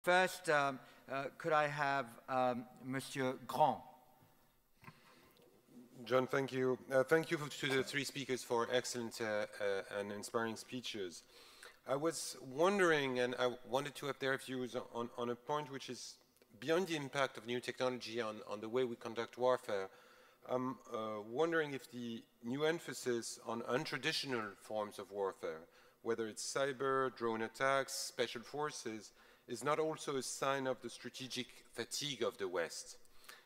First, could I have Monsieur Grand? John, thank you. Thank you to the three speakers for excellent and inspiring speeches. I was wondering, and I wanted to have their views on a point which is beyond the impact of new technology on the way we conduct warfare. I'm wondering if the new emphasis on untraditional forms of warfare, whether it's cyber, drone attacks, special forces, is not also a sign of the strategic fatigue of the West.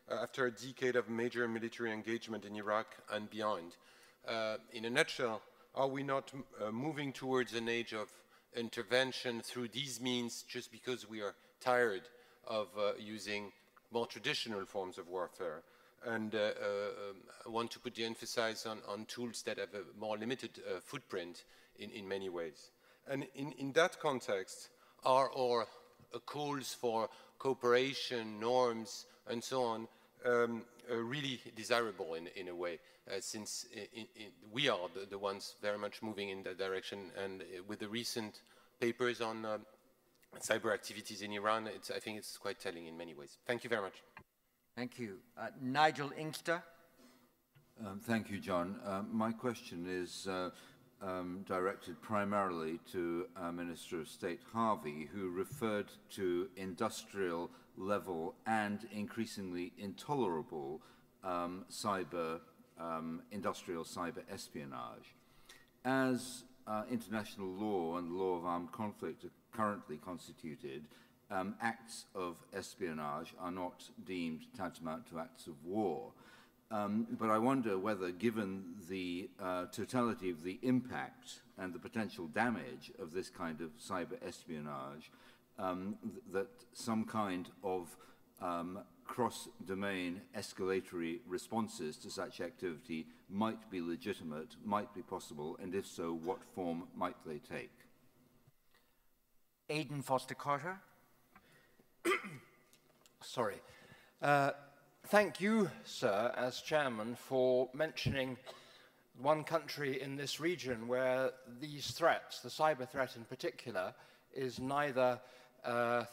After a decade of major military engagement in Iraq and beyond. In a nutshell, are we not moving towards an age of intervention through these means just because we are tired of using more traditional forms of warfare? And I want to put the emphasis on tools that have a more limited footprint in many ways. And in that context, are our calls for cooperation, norms, and so on, really desirable in a way, since we are the ones very much moving in that direction, and with the recent papers on cyber activities in Iran, I think it's quite telling in many ways. Thank you very much. Thank you. Nigel Inkster. Thank you, John. My question is directed primarily to Minister of State Harvey, who referred to industrial level and increasingly intolerable industrial cyber espionage. As international law and the law of armed conflict are currently constituted, acts of espionage are not deemed tantamount to acts of war. But I wonder whether, given the totality of the impact and the potential damage of this kind of cyber espionage, that some kind of cross-domain escalatory responses to such activity might be legitimate, might be possible, and if so, what form might they take? Aidan Foster Carter. Sorry. Thank you, sir, as chairman, for mentioning one country in this region where these threats, the cyber threat in particular, is neither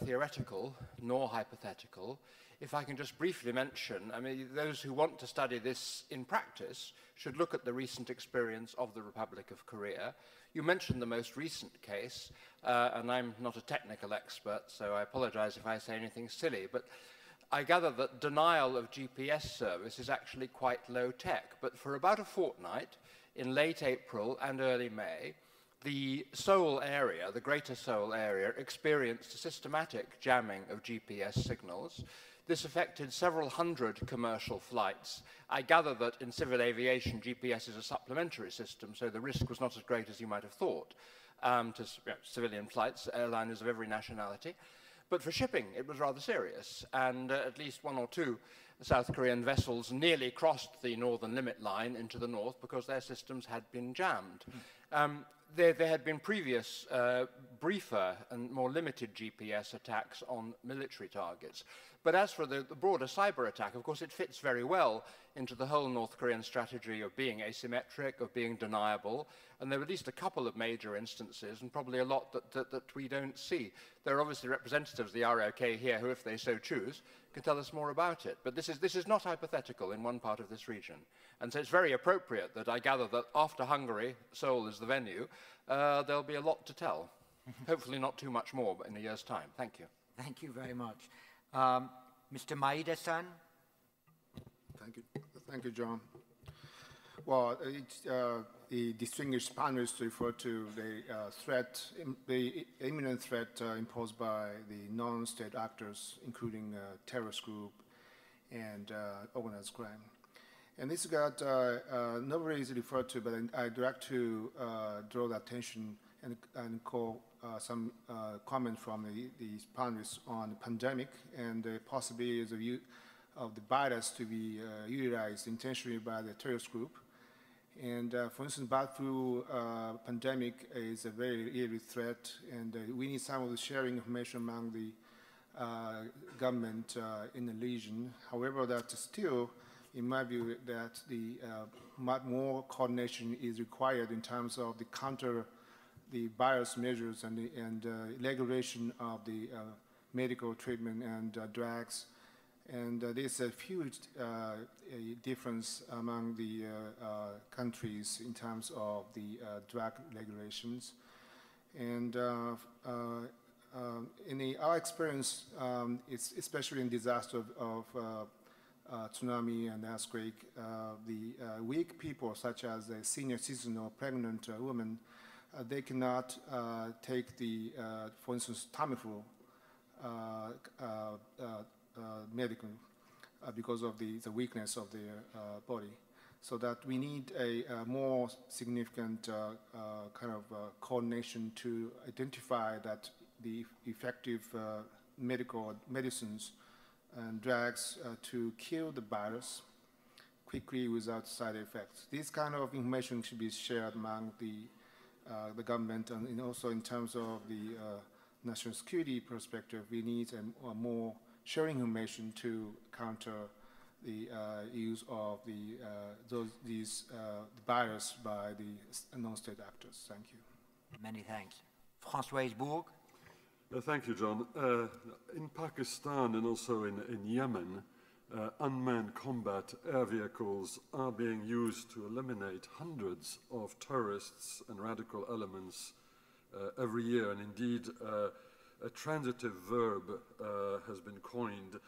theoretical nor hypothetical. If I can just briefly mention, I mean, those who want to study this in practice should look at the recent experience of the Republic of Korea. You mentioned the most recent case, and I'm not a technical expert, so I apologize if I say anything silly, but I gather that denial of GPS service is actually quite low tech, but for about a fortnight, in late April and early May, the Seoul area, the Greater Seoul area, experienced a systematic jamming of GPS signals. This affected several hundred commercial flights. I gather that in civil aviation, GPS is a supplementary system, so the risk was not as great as you might have thought to civilian flights, airliners of every nationality. But for shipping, it was rather serious, and at least one or two South Korean vessels nearly crossed the northern limit line into the north because their systems had been jammed. There had been previous briefer and more limited GPS attacks on military targets. But as for the broader cyber attack, of course, it fits very well into the whole North Korean strategy of being asymmetric, of being deniable, and there are at least a couple of major instances, and probably a lot that we don't see. There are obviously representatives of the ROK here who, if they so choose, can tell us more about it. But this is not hypothetical in one part of this region. And so it's very appropriate that I gather that after Hungary, Seoul is the venue, there'll be a lot to tell. Hopefully not too much more, but in a year's time. Thank you. Thank you very much. Mr. Maeda-san. Thank you, John. Well, the distinguished panelists refer to the imminent threat imposed by the non-state actors, including terrorist group and organized crime. And this got nobody is referred to, but I'd like to draw the attention and call some comment from these panelists on the pandemic and the possibilities of the virus to be utilized intentionally by the terrorist group. And for instance, bad flu pandemic is a very real threat, and we need some of the sharing information among the government in the region. However, that still, in my view, that the more coordination is required in terms of the counter the virus measures and regulation of the medical treatment and drugs. And there's a huge difference among the countries in terms of the drug regulations. And in our experience, it's especially in disaster of tsunami and earthquake, the weak people, such as the senior citizen or pregnant women, they cannot take the, for instance, Tamiflu medical because of the weakness of their body. So that we need a more significant kind of coordination to identify that the effective medicines and drugs to kill the virus quickly without side effects. This kind of information should be shared among the government, and also in terms of the national security perspective, we need a more sharing information to counter the use of these virus by the non-state actors. Thank you. Many thanks. François Hesbourg. Thank you, John. In Pakistan and also in Yemen, unmanned combat air vehicles are being used to eliminate hundreds of terrorists and radical elements every year. And indeed, a transitive verb has been coined,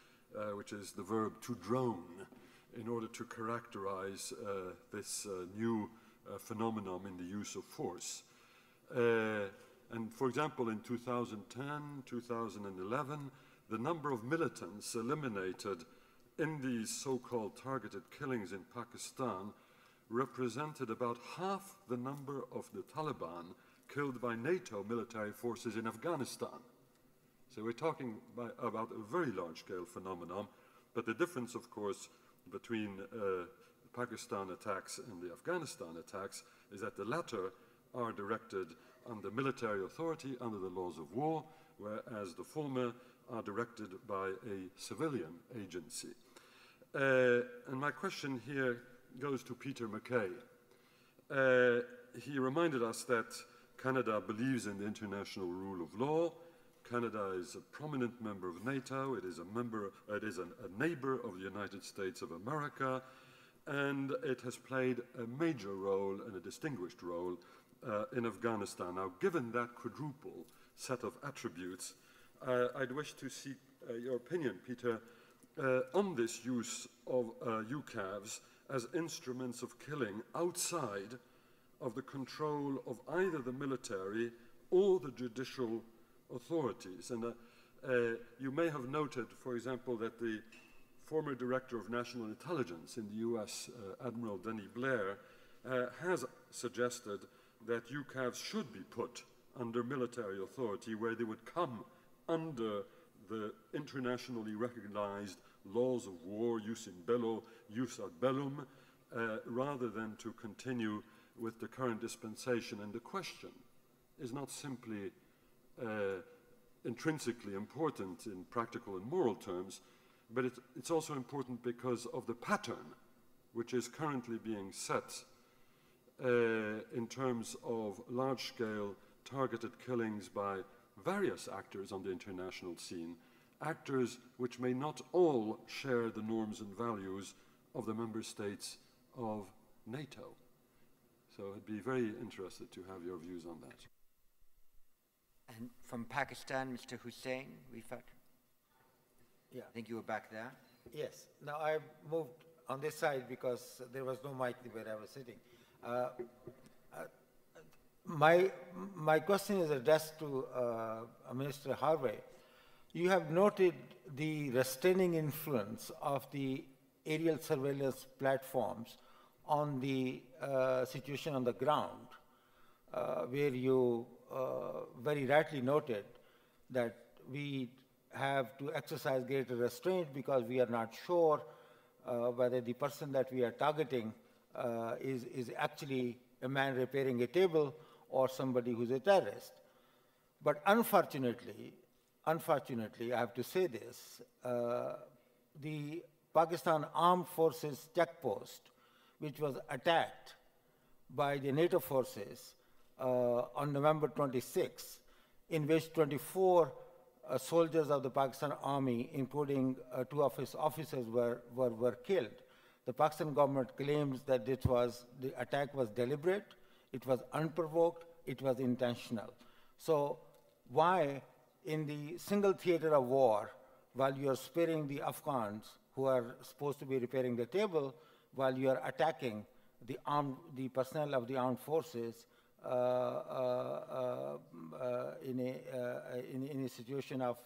which is the verb to drone, in order to characterize this new phenomenon in the use of force. And for example, in 2010, 2011, the number of militants eliminated in these so-called targeted killings in Pakistan represented about half the number of the Taliban killed by NATO military forces in Afghanistan. So we're talking about a very large-scale phenomenon, but the difference, of course, between the Pakistan attacks and the Afghanistan attacks is that the latter are directed under military authority, under the laws of war, whereas the former are directed by a civilian agency. And my question here goes to Peter MacKay. He reminded us that Canada believes in the international rule of law. Canada is a prominent member of NATO. It is a neighbor of the United States of America, and it has played a major role and a distinguished role in Afghanistan. Now, given that quadruple set of attributes, I'd wish to seek your opinion, Peter, on this use of UCAVs as instruments of killing outside of the control of either the military or the judicial authorities. And you may have noted, for example, that the former Director of National Intelligence in the US, Admiral Denny Blair, has suggested that UCAVs should be put under military authority, where they would come under the internationally recognized laws of war, jus in bello, jus ad bellum, rather than to continue with the current dispensation. And the question is not simply intrinsically important in practical and moral terms, but it's also important because of the pattern which is currently being set in terms of large-scale targeted killings by various actors on the international scene, actors which may not all share the norms and values of the member states of NATO. So I'd be very interested to have your views on that. And from Pakistan, Mr. Hussain, Rifat. Yeah. I think you were back there. Yes. Now I moved on this side because there was no mic where I was sitting. My question is addressed to Minister Harvey. You have noted the restraining influence of the aerial surveillance platforms on the situation on the ground, where you very rightly noted that we have to exercise greater restraint because we are not sure whether the person that we are targeting is actually a man repairing a table or somebody who's a terrorist. But unfortunately, I have to say this, the Pakistan Armed Forces checkpost, which was attacked by the NATO forces on November 26, in which 24 soldiers of the Pakistan Army, including 2 of his officers, were killed. The Pakistan government claims that the attack was deliberate, it was unprovoked, it was intentional. So why, in the single theater of war, while you are sparing the Afghans who are supposed to be repairing the table, while you are attacking the personnel of the armed forces in a situation of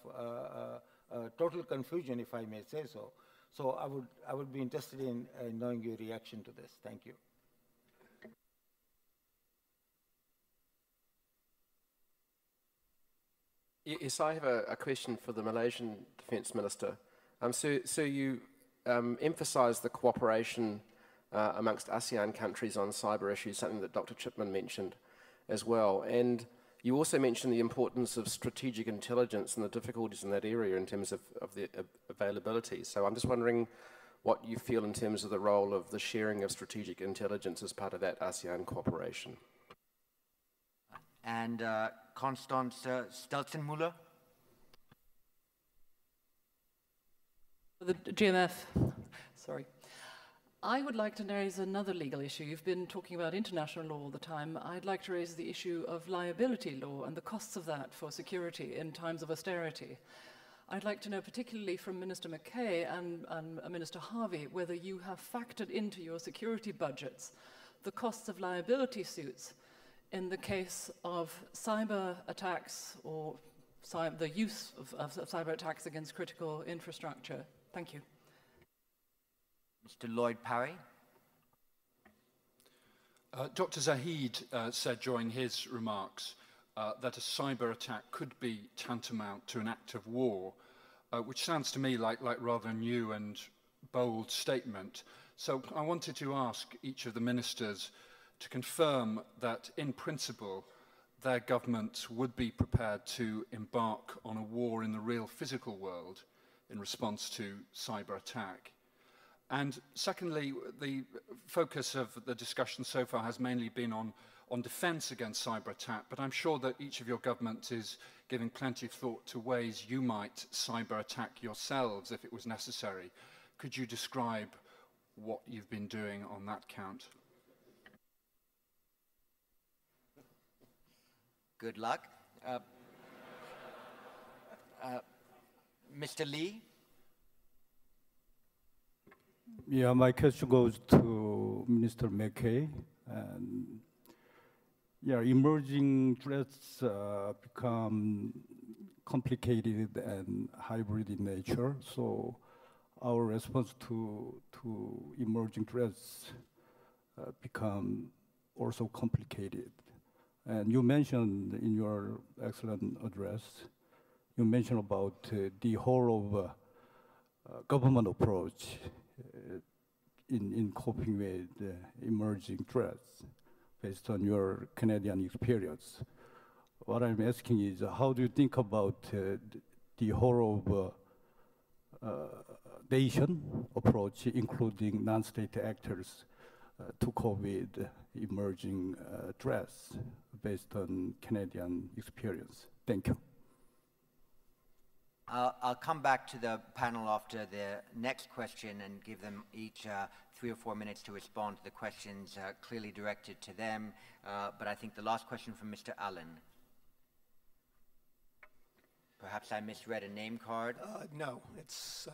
total confusion, if I may say so. So I would be interested in knowing your reaction to this. Thank you. Yes, I have a question for the Malaysian Defence Minister. So you emphasised the cooperation amongst ASEAN countries on cyber issues, something that Dr. Chipman mentioned as well. And you also mentioned the importance of strategic intelligence and the difficulties in that area in terms of the availability. So I'm just wondering what you feel in terms of the role of the sharing of strategic intelligence as part of that ASEAN cooperation. And Constance Stelzenmüller. The GMF, sorry. I would like to raise another legal issue. You've been talking about international law all the time. I'd like to raise the issue of liability law and the costs of that for security in times of austerity. I'd like to know, particularly from Minister MacKay and Minister Harvey, whether you have factored into your security budgets the costs of liability suits in the case of cyber attacks or the use of cyber attacks against critical infrastructure. Thank you. Mr. Lloyd Parry. Dr. Zahid said during his remarks that a cyber attack could be tantamount to an act of war, which sounds to me like rather a new and bold statement. So I wanted to ask each of the ministers to confirm that, in principle, their governments would be prepared to embark on a war in the real physical world in response to cyber attack. And secondly, the focus of the discussion so far has mainly been on defence against cyber attack, but I'm sure that each of your governments is giving plenty of thought to ways you might cyber attack yourselves if it was necessary. Could you describe what you've been doing on that count? Good luck. Mr. Lee. Yeah, my question goes to Minister MacKay. And yeah, emerging threats become complicated and hybrid in nature. So our response to emerging threats become also complicated. And you mentioned in your excellent address, you mentioned about the whole of government approach in coping with emerging threats based on your Canadian experience. What I'm asking is, how do you think about the whole of nation approach, including non-state actors, to cope with emerging threats based on Canadian experience? Thank you. I'll come back to the panel after the next question and give them each 3 or 4 minutes to respond to the questions clearly directed to them. But I think the last question from Mr. Allen. Perhaps I misread a name card? No, it's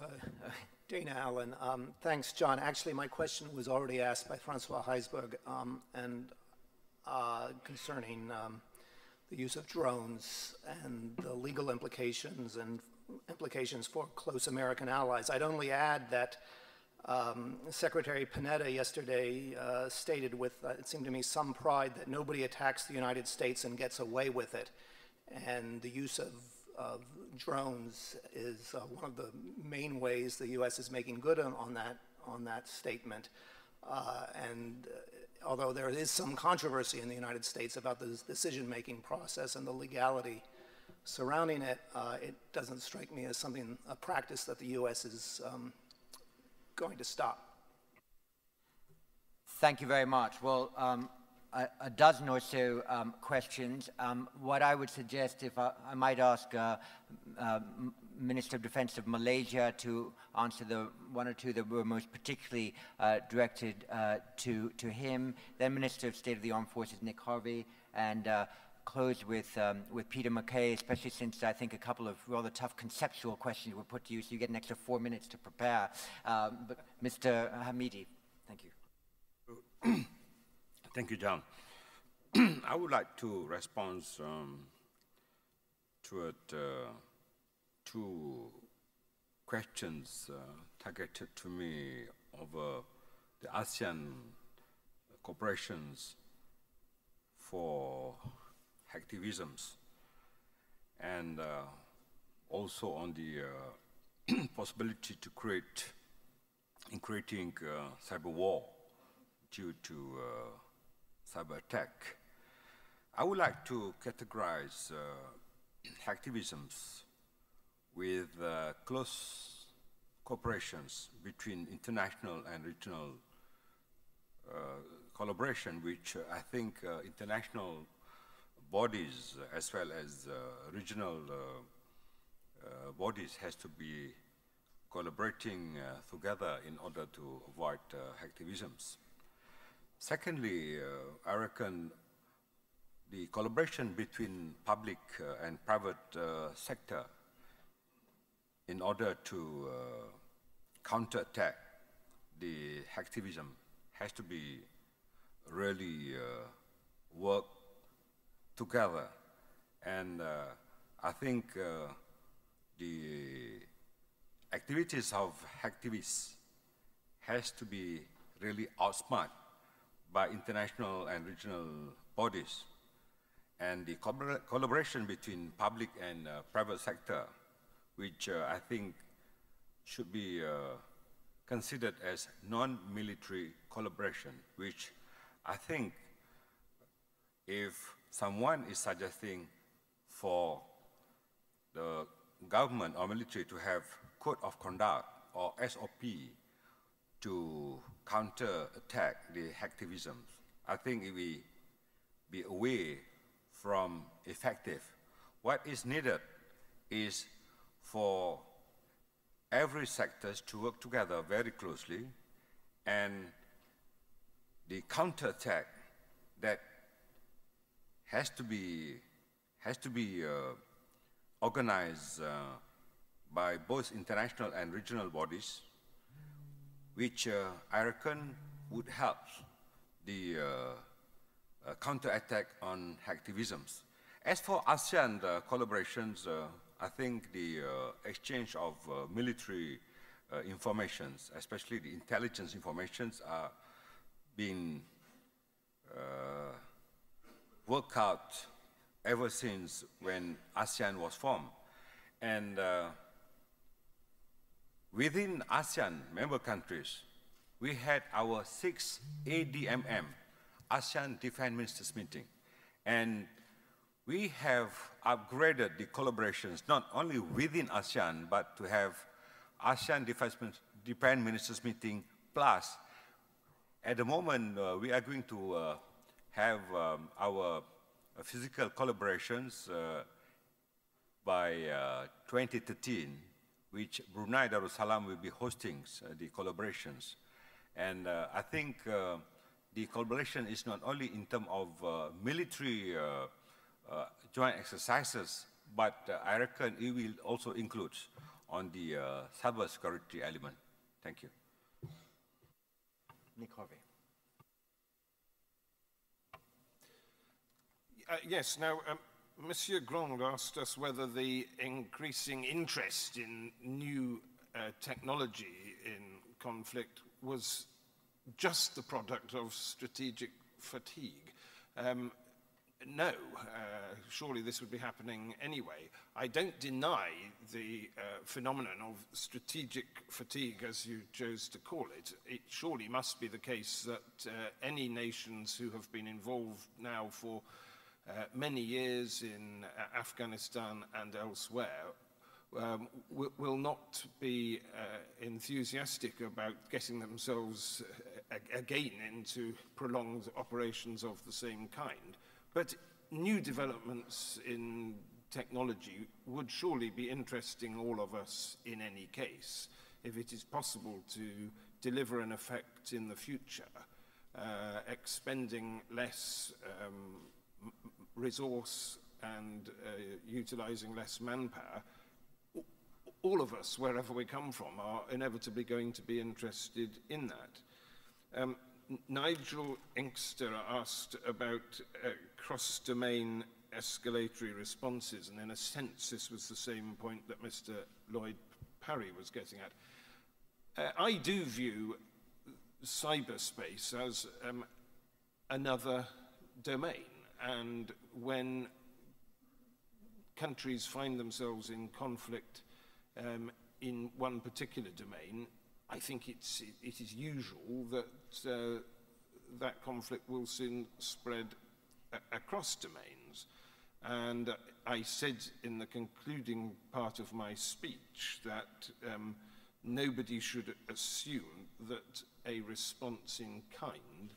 Dana Allen. Thanks, John. Actually, my question was already asked by Francois Heisberg concerning the use of drones and the legal implications and implications for close American allies. I'd only add that Secretary Panetta yesterday stated with, it seemed to me, some pride that nobody attacks the United States and gets away with it. And the use of drones is one of the main ways the U.S. is making good on that statement. Although there is some controversy in the United States about the decision-making process and the legality surrounding it, it doesn't strike me as a practice that the U.S. is going to stop. Thank you very much. Well, a dozen or so questions. What I would suggest, if I might ask Minister of Defense of Malaysia to answer the one or two that were most particularly directed to him, then Minister of State of the Armed Forces, Nick Harvey, and close with Peter MacKay, especially since I think a couple of rather tough conceptual questions were put to you, so you get an extra 4 minutes to prepare. But Mr. Hamidi, thank you. Thank you, John. I would like to respond to two questions targeted to me over the ASEAN cooperations for hacktivisms, and also on the possibility to creating cyber war due to cyber attack. I would like to categorize hacktivisms with close cooperations between international and regional collaboration, which I think international bodies as well as regional bodies has to be collaborating together in order to avoid hacktivisms. Secondly, I reckon the collaboration between public and private sector in order to counterattack the hacktivism has to be really work together. And I think the activities of hacktivists has to be really outsmart by international and regional bodies. And the collaboration between public and private sector, which I think should be considered as non-military collaboration, which I think if someone is suggesting for the government or military to have code of conduct or SOP to counter-attack the hacktivism, I think it will be away from effective. What is needed is for every sectors to work together very closely, and the counterattack that has to be organized by both international and regional bodies, which I reckon would help the counterattack on hacktivisms. As for ASEAN collaborations, I think the exchange of military informations, especially the intelligence informations, are being worked out ever since when ASEAN was formed. And within ASEAN member countries, we had our 6th ADMM, ASEAN Defense Ministers Meeting. And we have upgraded the collaborations not only within ASEAN, but to have ASEAN Defense Ministers Meeting plus. At the moment, we are going to have our physical collaborations by 2013, which Brunei Darussalam will be hosting the collaborations. And I think the collaboration is not only in terms of military joint exercises, but I reckon it will also include on the cyber security element. Thank you. Nick Harvey. Yes, now, Monsieur Grand asked us whether the increasing interest in new technology in conflict was just the product of strategic fatigue. No, surely this would be happening anyway. I don't deny the phenomenon of strategic fatigue, as you chose to call it. It surely must be the case that any nations who have been involved now for many years in Afghanistan and elsewhere will not be enthusiastic about getting themselves again into prolonged operations of the same kind. But new developments in technology would surely be interesting all of us in any case, if it is possible to deliver an effect in the future, expending less resource and utilizing less manpower. All of us, wherever we come from, are inevitably going to be interested in that. Nigel Inkster asked about cross-domain escalatory responses, and in a sense this was the same point that Mr. Lloyd Parry was getting at. I do view cyberspace as another domain, and when countries find themselves in conflict in one particular domain, I think it is usual that that conflict will soon spread across domains. And I said in the concluding part of my speech that nobody should assume that a response in kind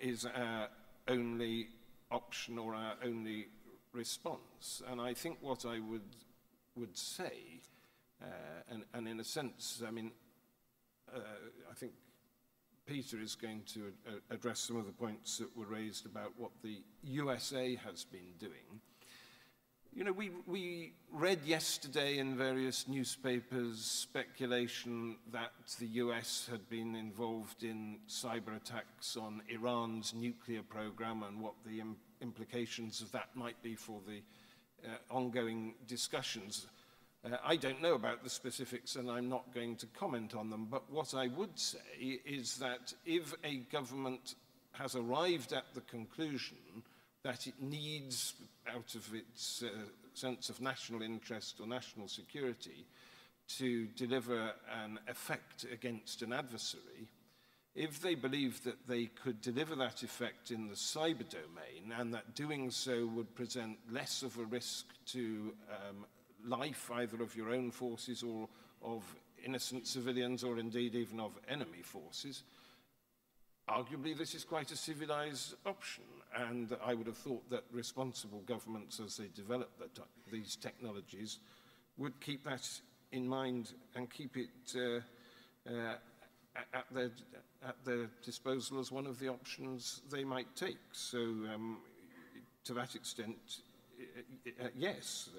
is our only option or our only response. And I think what I would say, and in a sense, I mean, I think Peter is going to address some of the points that were raised about what the USA has been doing. You know, we read yesterday in various newspapers speculation that the US had been involved in cyber attacks on Iran's nuclear program and what the implications of that might be for the ongoing discussions. I don't know about the specifics and I'm not going to comment on them, but what I would say is that if a government has arrived at the conclusion that it needs, out of its sense of national interest or national security, to deliver an effect against an adversary, if they believe that they could deliver that effect in the cyber domain and that doing so would present less of a risk to life, either of your own forces or of innocent civilians or indeed even of enemy forces, arguably this is quite a civilized option. And I would have thought that responsible governments, as they develop these technologies, would keep that in mind and keep it at their disposal as one of the options they might take. So to that extent, yes,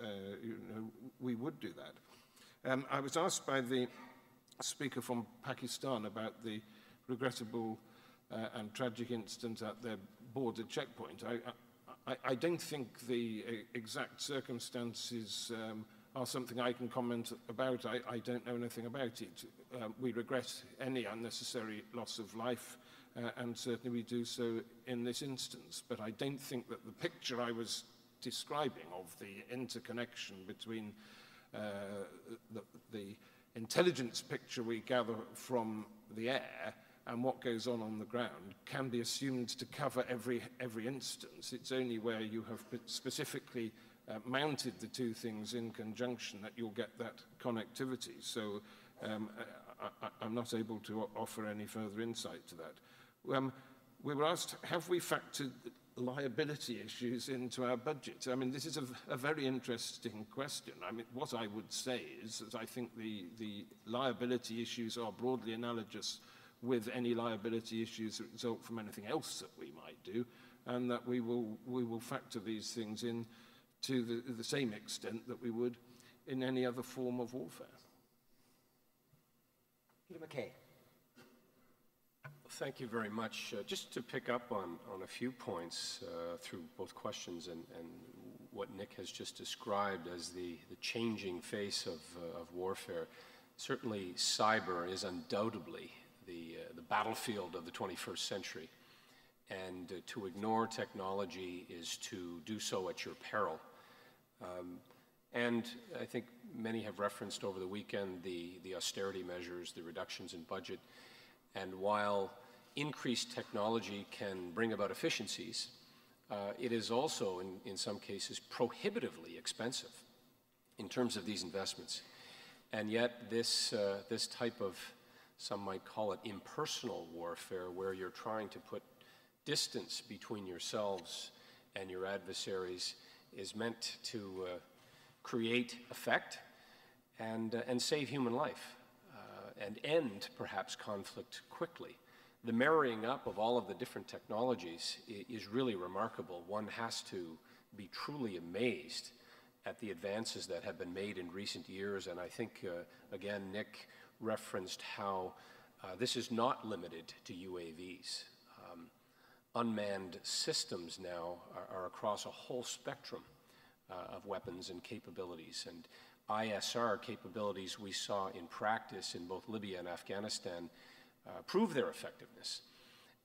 you know, we would do that. I was asked by the speaker from Pakistan about the regrettable and tragic incident at their border checkpoint. I don't think the exact circumstances are something I can comment about. I don't know anything about it. We regret any unnecessary loss of life, and certainly we do so in this instance. But I don't think that the picture I was describing of the interconnection between the intelligence picture we gather from the air and what goes on the ground can be assumed to cover every instance. It's only where you have specifically mounted the two things in conjunction that you'll get that connectivity. So I'm not able to offer any further insight to that. We were asked, have we factored liability issues into our budget? I mean, this is a very interesting question. I mean, what I would say is that I think the liability issues are broadly analogous with any liability issues that result from anything else that we might do, and that we will factor these things in to the same extent that we would in any other form of warfare. Peter MacKay. Thank you very much. Just to pick up on a few points through both questions and what Nick has just described as the changing face of warfare. Certainly cyber is undoubtedly the battlefield of the 21st century. And to ignore technology is to do so at your peril. And I think many have referenced over the weekend the austerity measures, the reductions in budget. And while increased technology can bring about efficiencies, it is also, in some cases, prohibitively expensive. in terms of these investments. And yet this, this type of, some might call it impersonal warfare, where you're trying to put distance between yourselves and your adversaries, is meant to create effect and save human life and end perhaps conflict quickly. The marrying up of all of the different technologies is really remarkable. One has to be truly amazed at the advances that have been made in recent years, and I think, again, Nick referenced how this is not limited to UAVs. Unmanned systems now are across a whole spectrum of weapons and capabilities, and ISR capabilities we saw in practice in both Libya and Afghanistan prove their effectiveness,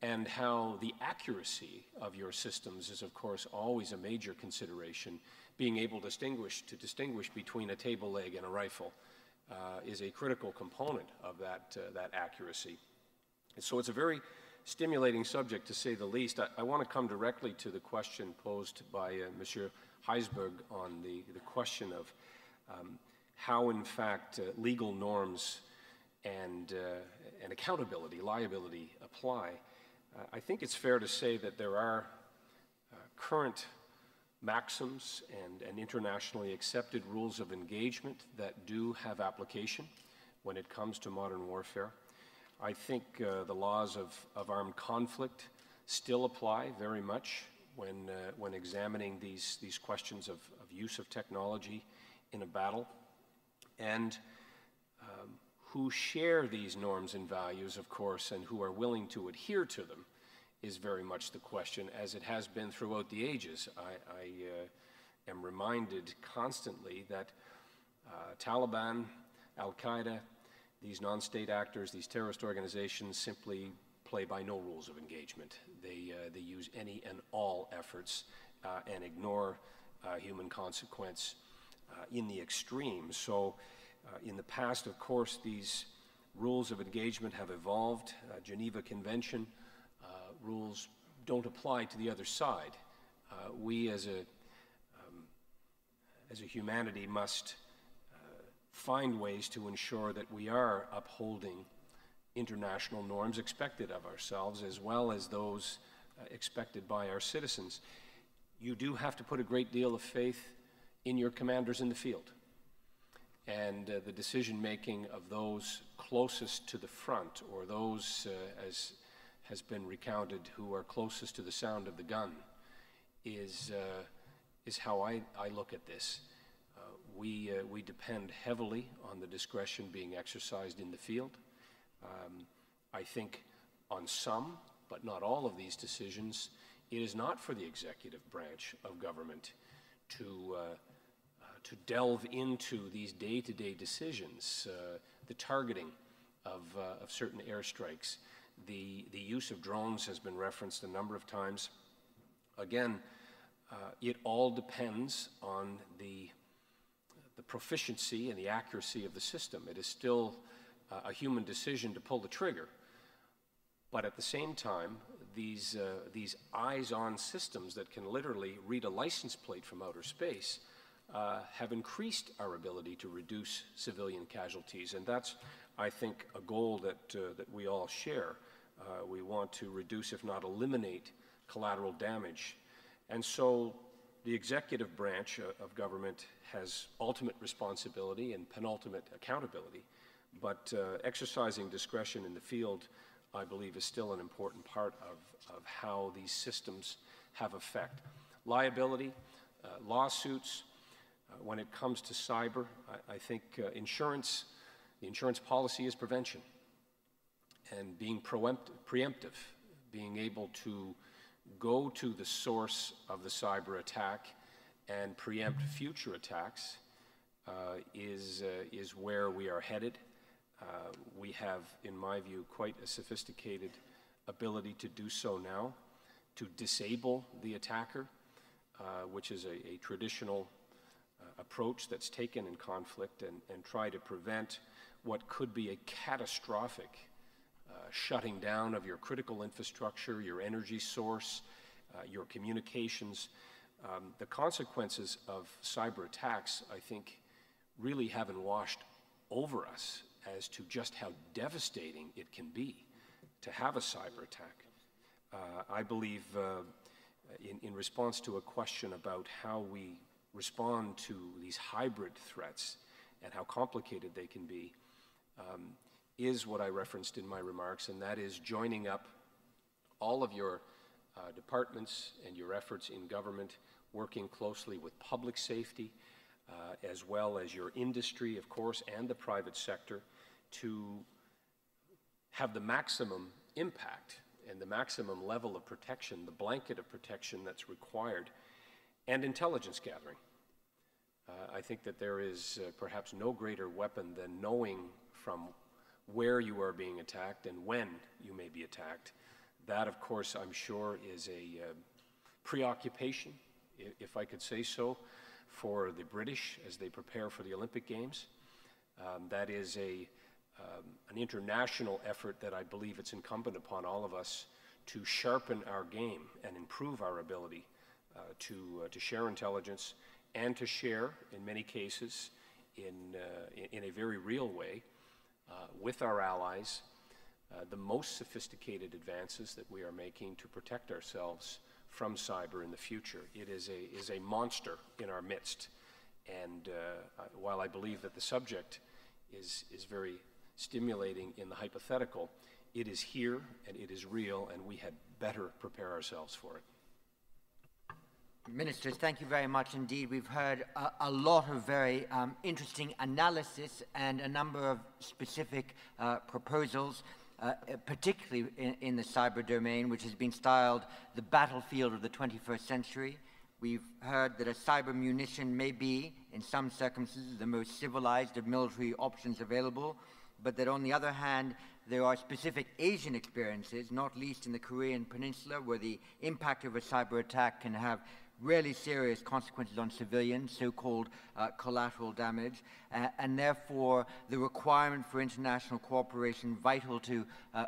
and how the accuracy of your systems is, of course, always a major consideration. Being able to distinguish between a table leg and a rifle is a critical component of that accuracy. And so it's a very stimulating subject, to say the least. I want to come directly to the question posed by Monsieur Heisberg on the question of how, in fact, legal norms and accountability, liability apply. I think it's fair to say that there are current maxims and internationally accepted rules of engagement that do have application when it comes to modern warfare. I think the laws of armed conflict still apply very much when examining these questions of use of technology in a battle. And who share these norms and values, of course, and who are willing to adhere to them is very much the question, as it has been throughout the ages. I am reminded constantly that Taliban, Al-Qaeda, these non-state actors, these terrorist organizations simply play by no rules of engagement. They use any and all efforts and ignore human consequence in the extreme. So in the past, of course, these rules of engagement have evolved. Geneva Convention rules don't apply to the other side. We as a humanity must find ways to ensure that we are upholding international norms expected of ourselves, as well as those expected by our citizens. You do have to put a great deal of faith in your commanders in the field, and the decision-making of those closest to the front, or those, as has been recounted, who are closest to the sound of the gun, is how I look at this. We depend heavily on the discretion being exercised in the field. I think on some, but not all of these decisions, it is not for the executive branch of government to delve into these day-to-day decisions, the targeting of certain airstrikes. The use of drones has been referenced a number of times. Again, it all depends on the proficiency and the accuracy of the system. It is still a human decision to pull the trigger. But at the same time, these eyes-on systems that can literally read a license plate from outer space have increased our ability to reduce civilian casualties. And that's, I think, a goal that we all share. We want to reduce, if not eliminate, collateral damage. And so the executive branch of government has ultimate responsibility and penultimate accountability. But exercising discretion in the field, I believe, is still an important part of how these systems have effect. Liability, lawsuits, when it comes to cyber, I think the insurance policy is prevention. And being preemptive, being able to go to the source of the cyber attack and preempt future attacks is where we are headed. We have, in my view, quite a sophisticated ability to do so now, to disable the attacker, which is a traditional approach that's taken in conflict, and try to prevent what could be a catastrophic shutting down of your critical infrastructure, your energy source, your communications. The consequences of cyber attacks, I think, really haven't washed over us as to just how devastating it can be to have a cyber attack. I believe in response to a question about how we respond to these hybrid threats and how complicated they can be, is what I referenced in my remarks, and that is joining up all of your departments and your efforts in government, working closely with public safety, as well as your industry, of course, and the private sector, to have the maximum impact and the maximum level of protection, the blanket of protection that's required, and intelligence gathering. I think that there is perhaps no greater weapon than knowing from where you are being attacked and when you may be attacked. That, of course, I'm sure is a preoccupation, if I could say so, for the British as they prepare for the Olympic Games. That is an international effort that I believe it's incumbent upon all of us to sharpen our game and improve our ability to share intelligence and to share, in many cases, in a very real way, with our allies, the most sophisticated advances that we are making to protect ourselves from cyber in the future. It is a monster in our midst, and while I believe that the subject is very stimulating in the hypothetical, it is here and it is real, and we had better prepare ourselves for it. Ministers, thank you very much indeed. We've heard a lot of very interesting analysis and a number of specific proposals, particularly in the cyber domain, which has been styled the battlefield of the 21st century. We've heard that a cyber munition may be, in some circumstances, the most civilized of military options available, but that on the other hand, there are specific Asian experiences, not least in the Korean Peninsula, where the impact of a cyber attack can have really serious consequences on civilians, so-called collateral damage, and therefore the requirement for international cooperation vital to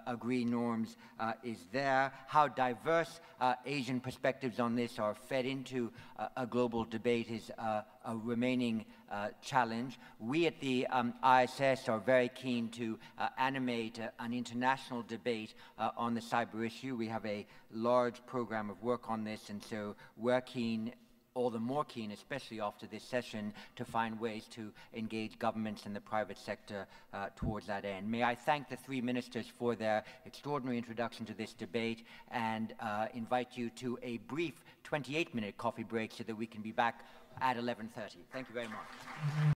agree norms is there. How diverse Asian perspectives on this are fed into a global debate is a remaining challenge. We at the ISS are very keen to animate an international debate on the cyber issue. We have a large program of work on this, and so we're keen, all the more keen, especially after this session, to find ways to engage governments and the private sector towards that end. May I thank the three ministers for their extraordinary introduction to this debate, and invite you to a brief 28-minute coffee break so that we can be back at 11:30. Thank you very much.